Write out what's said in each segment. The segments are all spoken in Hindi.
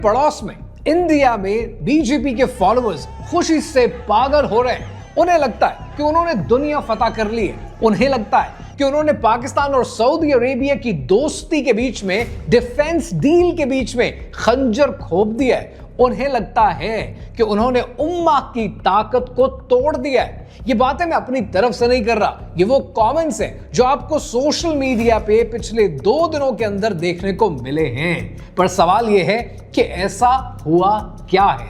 पड़ोस में इंडिया में बीजेपी के फॉलोअर्स खुशी से पागल हो रहे हैं। उन्हें लगता है कि उन्होंने दुनिया फतह कर ली है। उन्हें लगता है कि उन्होंने पाकिस्तान और सऊदी अरेबिया की दोस्ती के बीच में, डिफेंस डील के बीच में खंजर खोप दिया है। उन्हें लगता है कि उन्होंने उम्मा की ताकत को तोड़ दिया है। ये बातें मैं अपनी तरफ से नहीं कर रहा, ये वो कमेंट्स हैं जो आपको सोशल मीडिया पे पिछले 2 दिनों के अंदर देखने को मिले हैं। पर सवाल ये है कि ऐसा हुआ क्या है।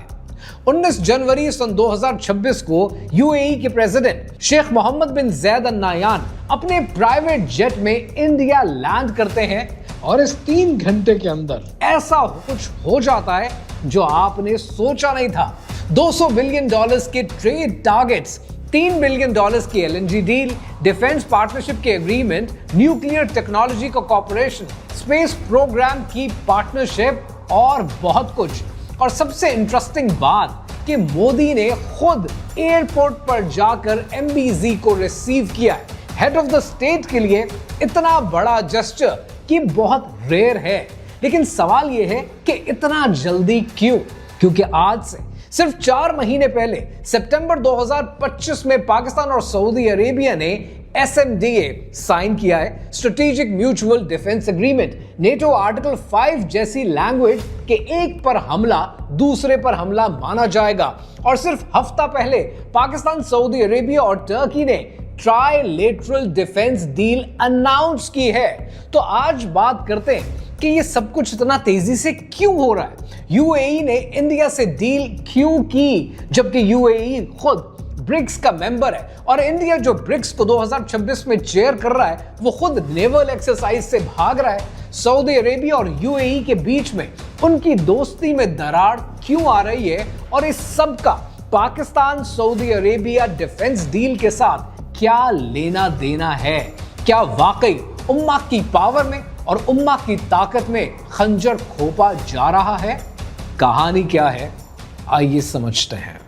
19 जनवरी सन 2026 को यूएई के प्रेसिडेंट शेख मोहम्मद बिन जैद अल नाह्यान अपने प्राइवेट जेट में इंडिया लैंड करते हैं और इस 3 घंटे के अंदर ऐसा कुछ हो जाता है जो आपने सोचा नहीं था। $200 बिलियन के ट्रेड टारगेट्स, $3 बिलियन की एलएनजी डील, डिफेंस पार्टनरशिप के एग्रीमेंट, न्यूक्लियर टेक्नोलॉजी का कॉर्पोरेशन, स्पेस प्रोग्राम की पार्टनरशिप और बहुत कुछ। और सबसे इंटरेस्टिंग बात कि मोदी ने खुद एयरपोर्ट पर जाकर एमबीजी को रिसीव किया है। हेड ऑफ द स्टेट के लिए इतना बड़ा जेस्चर कि बहुत रेयर है। लेकिन सवाल यह है कि इतना जल्दी क्यों? क्योंकि आज से सिर्फ 4 महीने पहले सितंबर 2025 में पाकिस्तान और सऊदी अरेबिया ने SMDA साइन किया है, strategic mutual defence agreement. NATO article 5 जैसी लैंग्वेज के एक पर हमला दूसरे पर हमला माना जाएगा। और सिर्फ हफ्ता पहले पाकिस्तान, सऊदी अरेबिया और टर्की ने ट्राइलेटरल डिफेंस डील अनाउंस की है। तो आज बात करते हैं कि ये सब कुछ इतना तेजी से क्यों हो रहा है। यूएई ने इंडिया से डील क्यों की, जबकि यूएई खुद ब्रिक्स का मेंबर है और इंडिया जो ब्रिक्स को 2026 में चेयर कर रहा है वो खुद नेवल एक्सरसाइज से भाग रहा है। सऊदी अरेबिया और यूएई के बीच में उनकी दोस्ती में दरार क्यों आ रही है और इस सब का Pakistan Saudi Arabia defence deal के साथ क्या लेना देना है? क्या वाकई उम्मा की पावर में और उम्मा की ताकत में खंजर खोपा जा रहा है? कहानी क्या है, आइए समझते हैं।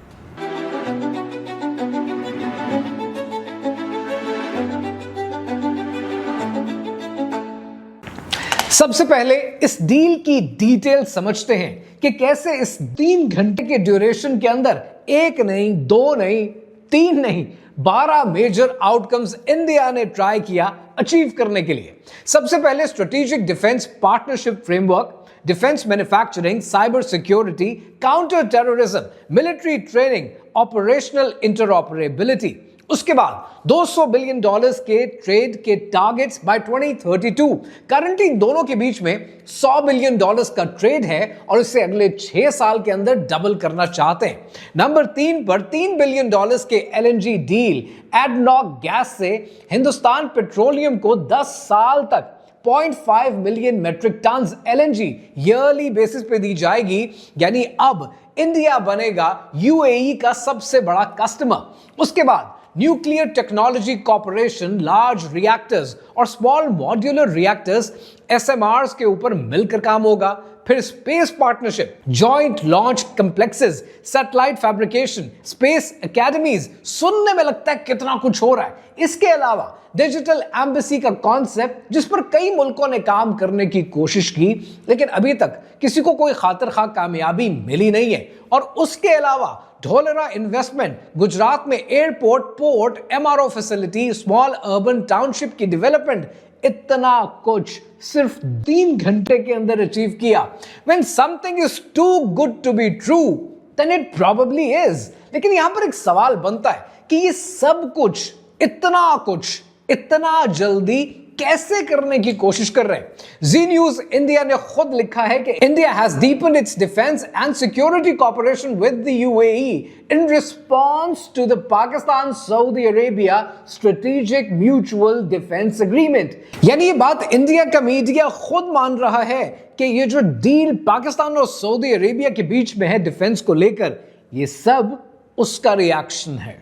सबसे पहले इस डील की डिटेल समझते हैं कि कैसे इस 3 घंटे के ड्यूरेशन के अंदर 1 नहीं, 2 नहीं, 3 नहीं, 12 मेजर आउटकम्स इंडिया ने ट्राई किया अचीव करने के लिए। सबसे पहले strategic defence partnership framework, defence manufacturing, cyber security, counter terrorism, military training, operational interoperability. उसके बाद $200 बिलियन के ट्रेड के टारगेट्स बाय 2032। करंटली दोनों के बीच में $100 बिलियन का ट्रेड है और इसे अगले 6 साल के अंदर डबल करना चाहते हैं। नंबर 3 पर $3 बिलियन के एलएनजी डील, एडनॉक गैस से हिंदुस्तान पेट्रोलियम को 10 साल तक 0.5 million metric tonne LNG yearly basis पे दी जाएगी। यानी अब इंडिया बनेगा यूएई का सबसे बड़ा कस्टमर। उसके बाद nuclear technology corporation, large reactors और स्मॉल मॉड्यूलर रिएक्टर्स SMRs के ऊपर मिलकर काम होगा। फिर space partnership, joint launch complexes, satellite fabrication, space academies. सुनने में लगता है कितना कुछ हो रहा है। इसके अलावा डिजिटल एम्बेसी का कॉन्सेप्ट, जिस पर कई मुल्कों ने काम करने की कोशिश की लेकिन अभी तक किसी को कोई खातिर खा कामयाबी मिली नहीं है। और उसके अलावा ढोलरा इन्वेस्टमेंट, गुजरात में airport, port, MRO facility, small urban township की डेवलपमेंट। इतना कुछ सिर्फ 3 घंटे के अंदर अचीव किया। When something is too good to be true, then it probably is। लेकिन यहां पर एक सवाल बनता है कि ये सब कुछ, इतना कुछ, इतना जल्दी कैसे करने की कोशिश कर रहे हैं। जी न्यूज इंडिया ने खुद लिखा है कि India has deepened its defence and security cooperation with the UAE in response to the Pakistan Saudi Arabia strategic mutual defence agreement. यानी ये बात इंडिया का मीडिया खुद मान रहा है कि ये जो डील पाकिस्तान और सऊदी अरेबिया के बीच में है डिफेंस को लेकर, ये सब उसका रिएक्शन है।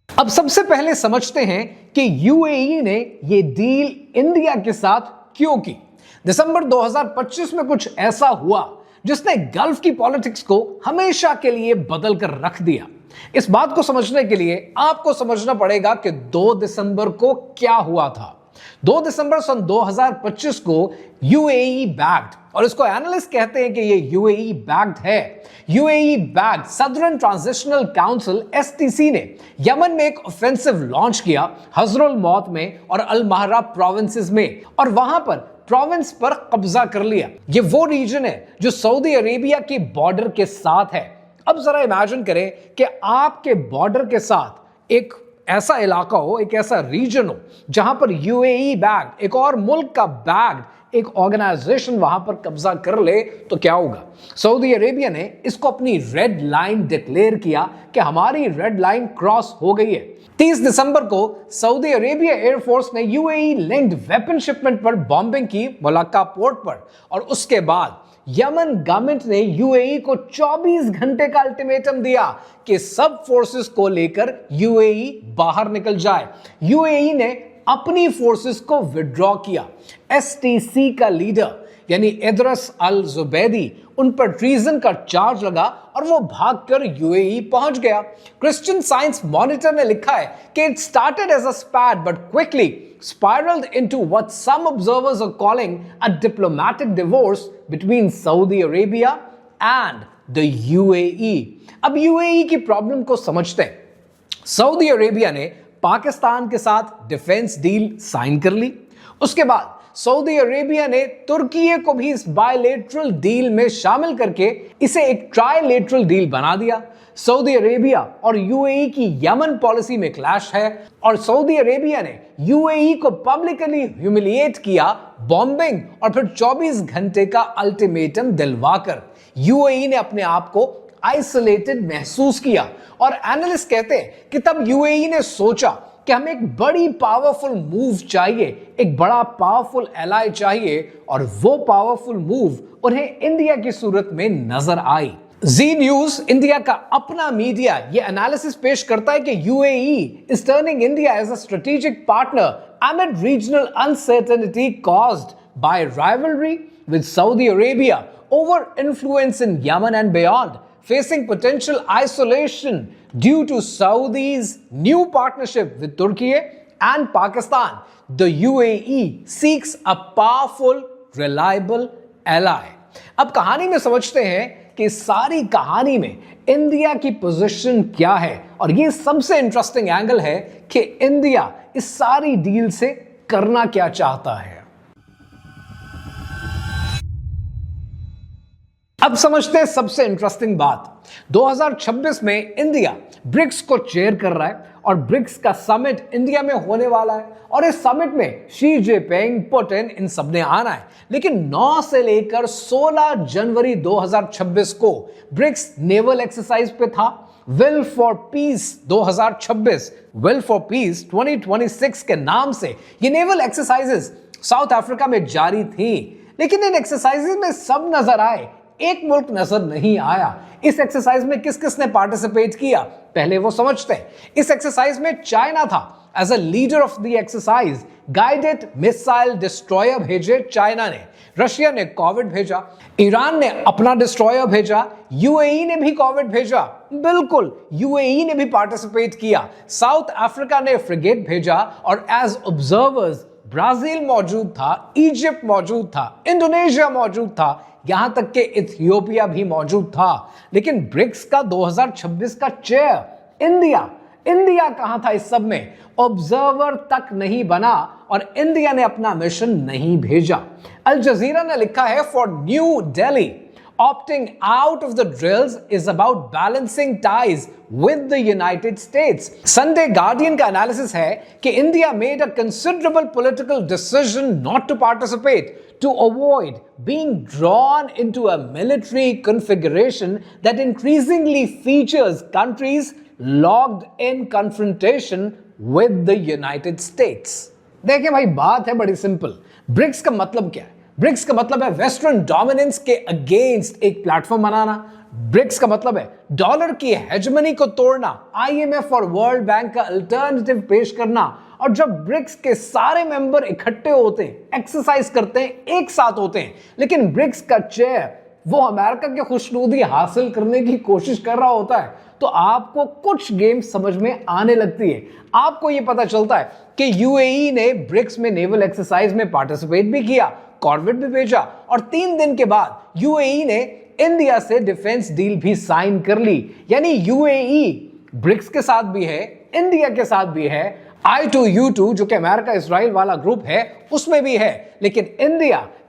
अब सबसे पहले समझते हैं कि यूएई ने यह डील इंडिया के साथ क्यों की। दिसंबर 2025 में कुछ ऐसा हुआ जिसने गल्फ की पॉलिटिक्स को हमेशा के लिए बदल कर रख दिया। इस बात को समझने के लिए आपको समझना पड़ेगा कि 2 दिसंबर को क्या हुआ था। 2 दिसंबर सन 2025 को यूएई बैक्ड, और इसको एनालिस्ट कहते हैं कि ये यूएई बैक्ड है, UAE backed southern transitional council STC ने यमन में एक ऑफेंसिव लॉन्च किया हजरुल मौत में और अल महरा प्रोविंसेस में, और वहां पर प्रोविंस पर कब्जा कर लिया। ये वो रीजन है जो सऊदी अरेबिया के बॉर्डर के साथ है। अब जरा इमेजिन करें कि आपके बॉर्डर के साथ एक ऐसा इलाका हो, एक ऐसा रीजन हो जहां पर यूएई बैक्ड एक और मुल्क का बैक्ड एक ऑर्गेनाइजेशन वहां पर कब्जा कर ले तो क्या होगा। सऊदी अरेबिया ने इसको अपनी रेड लाइन डिक्लेयर किया कि हमारी रेड लाइन क्रॉस हो गई है। 30 दिसंबर को सऊदी अरेबिया एयरफोर्स ने यूएई लिंक्ड वेपन शिपमेंट पर बॉम्बिंग की मलक्का पोर्ट पर, और उसके बाद यमन गवर्नमेंट ने यूएई को 24 घंटे का अल्टीमेटम दिया कि सब फोर्सेस को लेकर यूएई बाहर निकल जाए। यूएई ने अपनी फोर्सेस को विड्रॉ किया। एसटीसी का लीडर यानी इदरस अल जुबैदी, उन पर ट्रीजन का चार्ज लगा और वो भागकर यूएई पहुंच गया। क्रिश्चियन साइंस मॉनिटर ने लिखा है कि it started as a spat but quickly spiraled into what some observers are calling a diplomatic divorce between Saudi Arabia and the UAE. अब UAE की प्रॉब्लम को समझते हैं। सऊदी अरेबिया ने पाकिस्तान के साथ डिफेंस डील साइन कर ली। उसके बाद सऊदी अरेबिया ने तुर्की को भी इस बायलेटरल डील में शामिल करके इसे एक ट्राइलेटरल डील बना दिया। सऊदी अरेबिया और यूएई की यमन पॉलिसी में क्लैश है, और सऊदी अरेबिया ने यूएई को पब्लिकली ह्यूमिलिएट किया बॉम्बिंग और फिर 24 घंटे का अल्टीमेटम दिलवाकर। यूएई ने अपने आप को आइसोलेटेड महसूस किया, और एनालिस्ट कहते हैं कि तब यूएई ने सोचा कि हमें एक बड़ी पावरफुल मूव चाहिए, एक बड़ा पावरफुल एलाय चाहिए, और वो पावरफुल मूव उन्हें इंडिया की सूरत में नजर आई। जी न्यूज इंडिया का अपना मीडिया ये एनालिसिस पेश करता है कि UAE is turning India as a strategic partner amid regional uncertainty caused by rivalry with Saudi Arabia over influence in Yemen and beyond, facing potential isolation due to Saudi's new partnership with Turkey and Pakistan. The UAE seeks a powerful, reliable ally. अब कहानी में समझते हैं कि सारी कहानी में इंडिया की पोजीशन क्या है, और ये सबसे इंटरेस्टिंग एंगल है कि इंडिया इस सारी डील से करना क्या चाहता है। अब समझते हैं सबसे इंटरेस्टिंग बात। 2026 में इंडिया ब्रिक्स को चेयर कर रहा है, और ब्रिक्स का समिट इंडिया में होने वाला है, और इस समिट में शी जिनपिंग, पुतिन, इन सब ने आना है। लेकिन 9 से लेकर 16 जनवरी 2026 को ब्रिक्स नेवल एक्सरसाइज पे था। Will for piece 2026, will for piece 2026 के नाम से ये नेवल एक्सरसाइजेस साउथ अफ्रीका में जारी थी। लेकिन इन एक्सरसाइजेस में सब नजर आए, एक मुल्क नजर नहीं आया। इस एक्सरसाइज में किस किस ने पार्टिसिपेट किया, पहले वो समझते हैं। इस एक्सरसाइज में चाइना था as a leader of the exercise. Guided missile destroyer भेजे चाइना ने, रशिया ने कॉर्वेट भेजा, ईरान ने अपना डिस्ट्रॉयर भेजा, यूएई ने भी कॉर्वेट भेजा, बिल्कुल यूएई ने भी पार्टिसिपेट किया। साउथ अफ्रीका ने फ्रिगेट भेजा, और एज ऑब्जर्वर्स ब्राजील मौजूद था, इजिप्ट मौजूद था, इंडोनेशिया मौजूद था, यहां तक कि इथियोपिया भी मौजूद था। लेकिन ब्रिक्स का 2026 का चेयर इंडिया कहां था इस सब में? ऑब्जर्वर तक नहीं बना, और इंडिया ने अपना मिशन नहीं भेजा। अल जजीरा ने लिखा है, for new Delhi opting out of the drills is about balancing ties with the United States. Sunday Guardian का एनालिसिस है कि India made a considerable political decision not to participate to avoid being drawn into a military configuration that increasingly features countries locked in confrontation with the United States. देखिए भाई, बात है बड़ी सिंपल। ब्रिक्स का मतलब क्या है? ब्रिक्स का मतलब है वेस्टर्न डोमिनेंस के अगेंस्ट एक प्लेटफॉर्म बनाना। ब्रिक्स का मतलब है डॉलर की हेजमनी को तोड़ना, आईएमएफ और वर्ल्ड बैंक का अल्टरनेटिव पेश करना। और जब ब्रिक्स के सारे मेंबर इकट्ठे होते हैं, एक्सरसाइज करते हैं, एक साथ होते हैं, लेकिन ब्रिक्स का चेयर वो अमेरिका की खुशनुदी हासिल करने की कोशिश कर रहा होता है, तो आपको कुछ गेम समझ में आने लगती है। आपको यह पता चलता है कि यूएई ने ब्रिक्स में नेवल एक्सरसाइज में पार्टिसिपेट भी किया, कॉर्वेट भी भेजा, और 3 दिन के बाद यूएई ने इंडिया से डिफेंस डील भी साइन कर ली। यानी यूएई ब्रिक्स के साथ भी है, इंडिया के साथ भी है, I2U2 जो कि अमेरिका इजराइल वाला ग्रुप है उसमें भी है, लेकिन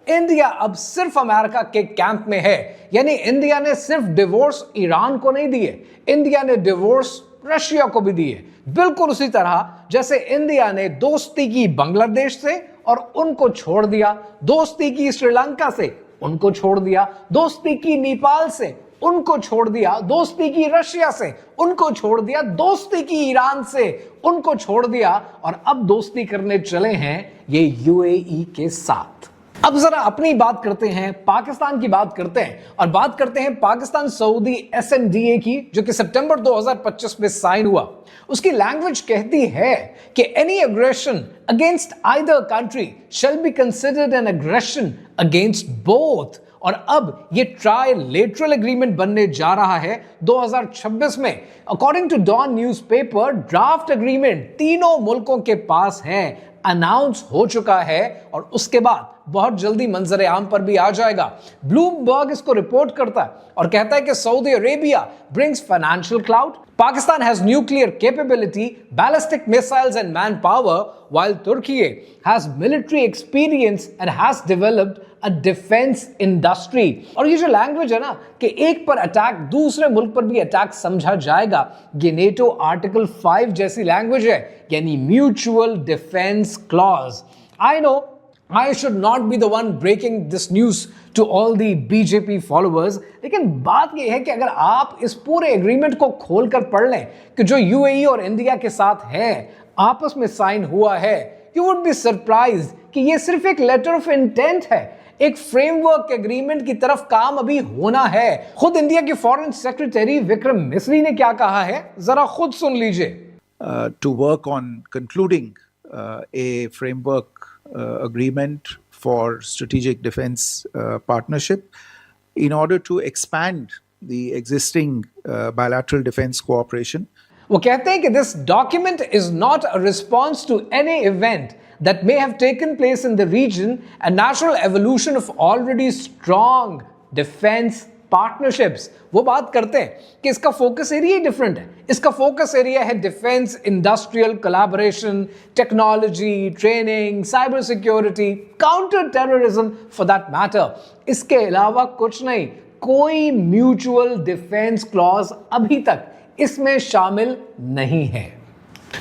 इंडिया अब सिर्फ अमेरिका के कैंप में है। यानी इंडिया ने सिर्फ डिवोर्स ईरान को नहीं दिए, इंडिया ने डिवोर्स रशिया को भी दिए। बिल्कुल उसी तरह जैसे इंडिया ने दोस्ती की बांग्लादेश से और उनको छोड़ दिया, दोस्ती की श्रीलंका से उनको छोड़ दिया, दोस्ती की नेपाल से उनको छोड़ दिया, दोस्ती की रशिया से उनको छोड़ दिया, दोस्ती की ईरान से उनको छोड़ दिया, और अब दोस्ती करने चले हैं ये यूएई के साथ। अब जरा अपनी बात करते हैं, पाकिस्तान की बात करते हैं, और बात करते हैं पाकिस्तान सऊदी एसएनडीए की, जो कि सितंबर 2025 में साइन हुआ। उसकी लैंग्वेज कहती है कि any aggression against either country shall be considered an aggression against both. और अब ये ट्राइलेटरल एग्रीमेंट बनने जा रहा है 2026 में। According to Dawn newspaper, draft agreement तीनों मुल्कों के पास है, अनाउंस हो चुका है, और उसके बाद बहुत जल्दी मंजर आम पर भी आ जाएगा। ब्लूमबर्ग इसको रिपोर्ट करता है और कहता है कि Saudi Arabia brings financial cloud, Pakistan has nuclear capability, ballistic missiles and manpower, while Turkey has military experience and has developed a defense industry। और ये जो लैंग्वेज है ना कि एक पर अटैक दूसरे मुल्क पर भी अटैक समझा जाएगा, ये नेटो आर्टिकल 5 जैसी लैंग्वेज है, यानी mutual defence clause. I know I should not be the one breaking this news to all the BJP followers, लेकिन बात यह है कि अगर आप इस पूरे एग्रीमेंट को खोलकर पढ़ लें कि जो यूएई और इंडिया के साथ है, आपस में साइन हुआ है, you would be surprised कि ये सिर्फ एक लेटर ऑफ इंटेंट है, एक फ्रेमवर्क एग्रीमेंट की तरफ काम अभी होना है। खुद इंडिया के फॉरेन सेक्रेटरी विक्रम मिस्री ने क्या कहा है, जरा खुद सुन लीजिए। To work on concluding a framework agreement for strategic defense partnership in order to expand the existing bilateral defense cooperation. वो कहते हैं कि this document is not a response to any event that may have taken place in the region, a natural evolution of already strong defense partnerships. वो बात करते हैं कि इसका फोकस एरिया ही डिफरेंट है। इसका फोकस एरिया है defence industrial collaboration, technology, training, cyber security, counter terrorism for that matter. इसके अलावा कुछ नहीं, कोई म्यूचुअल डिफेंस क्लॉज अभी तक इसमें शामिल नहीं है।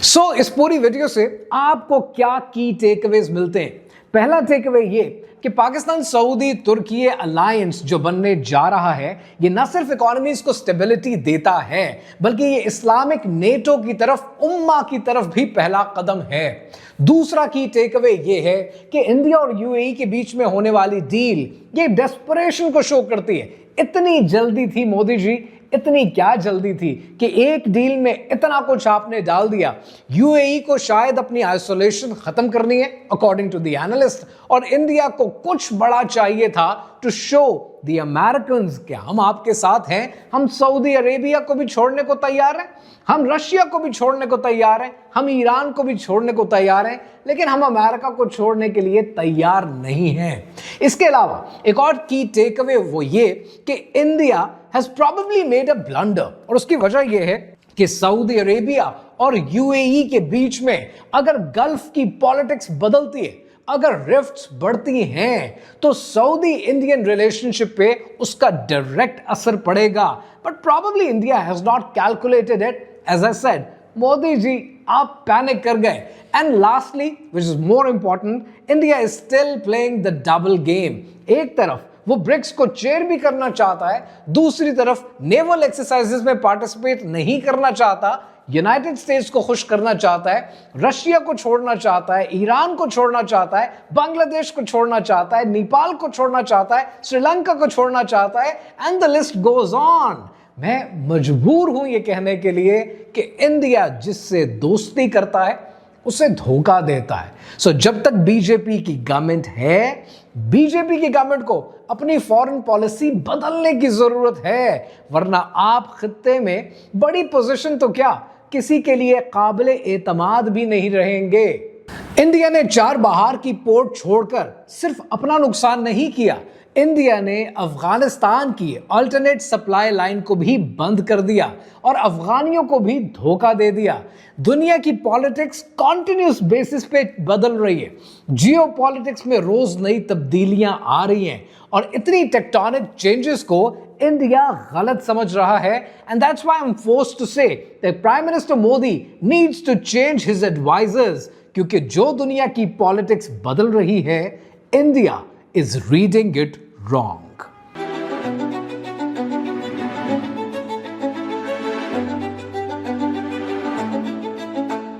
सो इस पूरी वीडियो से आपको क्या की टेकअवेज मिलते हैं? पहला टेकअवे ये कि पाकिस्तान सऊदी तुर्की अलायंस जो बनने जा रहा है, ये न सिर्फ इकोनॉमीज को स्टेबिलिटी देता है, बल्कि ये इस्लामिक नेटो की तरफ, उम्मा की तरफ भी पहला कदम है। दूसरा की टेकअवे ये है कि इंडिया और यूएई के बीच में होने वाली डील ये डेस्परेशन को शो करती है। इतनी जल्दी थी मोदी जी, इतनी क्या जल्दी थी कि एक डील में इतना कुछ आपने डाल दिया। यूएई को शायद अपनी आइसोलेशन खत्म करनी है अकॉर्डिंग टू द एनालिस्ट, और इंडिया को कुछ बड़ा चाहिए था टू शो द अमेरिकन्स कि हम आपके साथ हैं, हम सऊदी अरेबिया को भी छोड़ने को तैयार हैं, हम रशिया को भी छोड़ने को तैयार हैं, हम ईरान को भी छोड़ने को तैयार हैं, लेकिन हम अमेरिका को छोड़ने के लिए तैयार नहीं हैं। इसके अलावा एक और की टेकअवे वो ये कि India has probably made a blunder, और उसकी वजह यह है कि सऊदी अरेबिया और यूएई के बीच में अगर गल्फ की पॉलिटिक्स बदलती है, अगर रिफ्ट्स बढ़ती हैं, तो सऊदी इंडियन रिलेशनशिप पे उसका डायरेक्ट असर पड़ेगा। But probably India has not calculated it. As I said, Modi ji आप पैनिक कर गए। And lastly, which is more important, India is still playing the double game. एक तरफ वो ब्रिक्स को चेयर भी करना चाहता है, दूसरी तरफ नेवल एक्सरसाइजेस में पार्टिसिपेट नहीं करना चाहता, यूनाइटेड स्टेट्स को खुश करना चाहता है, रशिया को छोड़ना चाहता है, ईरान को छोड़ना चाहता है, बांग्लादेश को छोड़ना चाहता है, नेपाल को छोड़ना चाहता है, श्रीलंका को छोड़ना चाहता है, and the list goes on. मैं मजबूर हूं ये कहने के लिए कि इंडिया जिससे दोस्ती करता है उसे धोखा देता है। सो जब तक बीजेपी की गवर्नमेंट है, बीजेपी की गवर्नमेंट को अपनी फॉरेन पॉलिसी बदलने की जरूरत है, वरना आप खित्ते में बड़ी पोजीशन तो क्या, किसी के लिए काबिले एतमाद भी नहीं रहेंगे। इंडिया ने चार बाहर की पोर्ट छोड़कर सिर्फ अपना नुकसान नहीं किया, इंडिया ने अफगानिस्तान की अल्टरनेट सप्लाई लाइन को भी बंद कर दिया और अफगानियों को भी धोखा दे दिया। दुनिया की पॉलिटिक्स कॉन्टिन्यूस बेसिस पे बदल रही है, जियो पॉलिटिक्स में रोज नई तब्दीलियां आ रही हैं और इतनी टेक्टोनिक चेंजेस को इंडिया गलत समझ रहा है। And that's why I am forced to say that prime minister Modi needs to change his advisers, क्योंकि जो दुनिया की पॉलिटिक्स बदल रही है, India is reading it wrong.